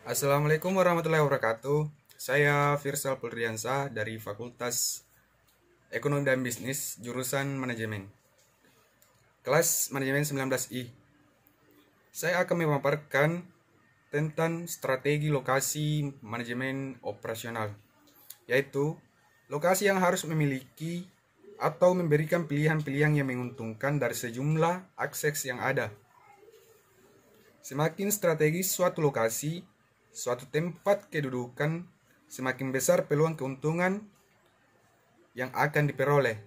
Assalamualaikum warahmatullahi wabarakatuh. Saya Firsal Pulriansa dari Fakultas Ekonomi dan Bisnis, jurusan Manajemen. Kelas Manajemen 19I. Saya akan memaparkan tentang strategi lokasi manajemen operasional, yaitu lokasi yang harus memiliki atau memberikan pilihan-pilihan yang menguntungkan dari sejumlah akses yang ada. Semakin strategis suatu lokasi, suatu tempat kedudukan, semakin besar peluang keuntungan yang akan diperoleh.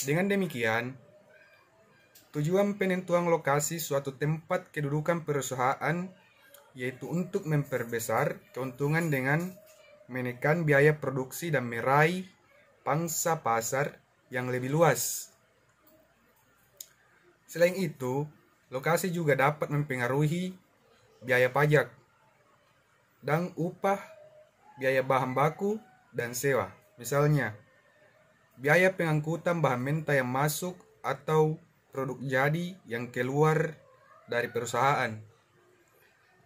Dengan demikian, tujuan penentuan lokasi suatu tempat kedudukan perusahaan yaitu untuk memperbesar keuntungan dengan menekan biaya produksi dan meraih pangsa pasar yang lebih luas. Selain itu, lokasi juga dapat mempengaruhi biaya pajak dan upah, biaya bahan baku, dan sewa. Misalnya, biaya pengangkutan bahan mentah yang masuk atau produk jadi yang keluar dari perusahaan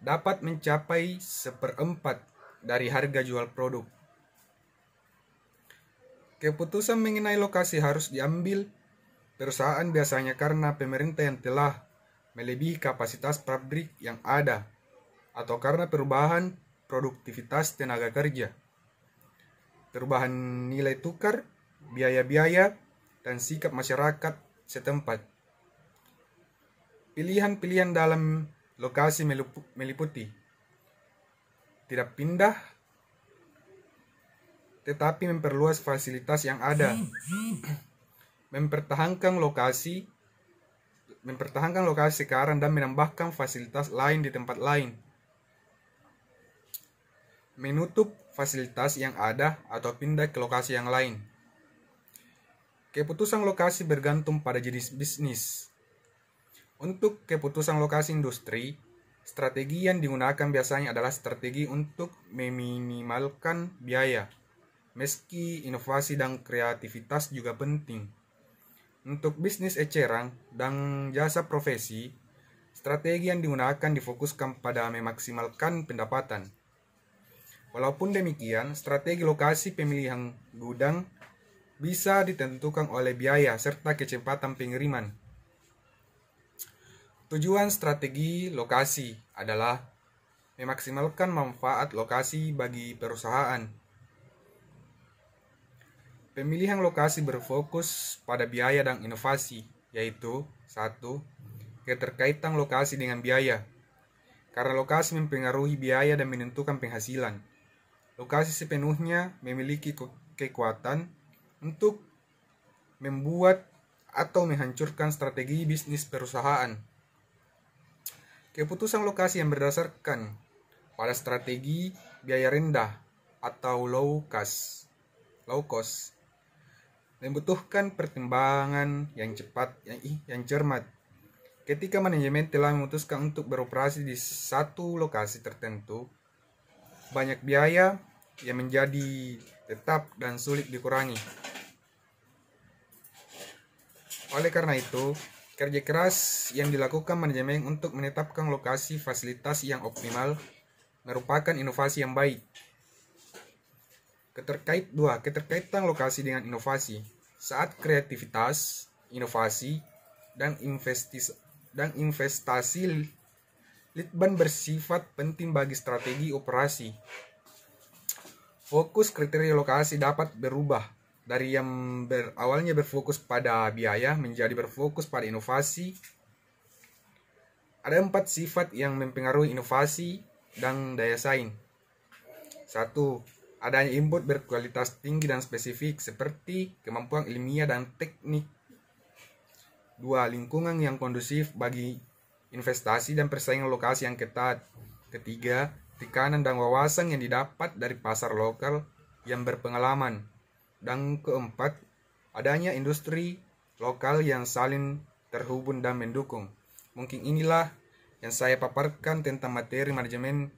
dapat mencapai 1/4 dari harga jual produk. Keputusan mengenai lokasi harus diambil perusahaan biasanya karena pemerintah yang telah melebihi kapasitas pabrik yang ada atau karena perubahan produktivitas tenaga kerja, perubahan nilai tukar, biaya-biaya, dan sikap masyarakat setempat. Pilihan-pilihan dalam lokasi meliputi tidak pindah, tetapi memperluas fasilitas yang ada, mempertahankan lokasi sekarang dan menambahkan fasilitas lain di tempat lain, menutup fasilitas yang ada atau pindah ke lokasi yang lain. Keputusan lokasi bergantung pada jenis bisnis. Untuk keputusan lokasi industri, strategi yang digunakan biasanya adalah strategi untuk meminimalkan biaya, meski inovasi dan kreativitas juga penting. Untuk bisnis eceran dan jasa profesi, strategi yang digunakan difokuskan pada memaksimalkan pendapatan. Walaupun demikian, strategi lokasi pemilihan gudang bisa ditentukan oleh biaya serta kecepatan pengiriman. Tujuan strategi lokasi adalah memaksimalkan manfaat lokasi bagi perusahaan. Pemilihan lokasi berfokus pada biaya dan inovasi, yaitu 1. Keterkaitan lokasi dengan biaya. Karena lokasi mempengaruhi biaya dan menentukan penghasilan. Lokasi sepenuhnya memiliki kekuatan untuk membuat atau menghancurkan strategi bisnis perusahaan. Keputusan lokasi yang berdasarkan pada strategi biaya rendah atau low cost membutuhkan pertimbangan yang cepat, yang cermat. Ketika manajemen telah memutuskan untuk beroperasi di satu lokasi tertentu, banyak biaya yang menjadi tetap dan sulit dikurangi. Oleh karena itu, kerja keras yang dilakukan manajemen untuk menetapkan lokasi fasilitas yang optimal merupakan inovasi yang baik. Keterkaitan lokasi dengan inovasi. Saat kreativitas, inovasi, dan investasi litban bersifat penting bagi strategi operasi. Fokus kriteria lokasi dapat berubah dari yang awalnya berfokus pada biaya menjadi berfokus pada inovasi. Ada 4 sifat yang mempengaruhi inovasi dan daya saing. 1. Adanya input berkualitas tinggi dan spesifik seperti kemampuan ilmiah dan teknik. 2. Lingkungan yang kondusif bagi investasi dan persaingan lokasi yang ketat. 3. Tekanan dan wawasan yang didapat dari pasar lokal yang berpengalaman. Dan 4. Adanya industri lokal yang saling terhubung dan mendukung. Mungkin inilah yang saya paparkan tentang materi manajemen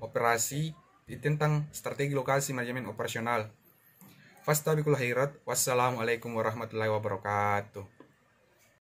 operasi tentang strategi lokasi manajemen operasional. Fastabiqul khairat. Wassalamualaikum warahmatullahi wabarakatuh.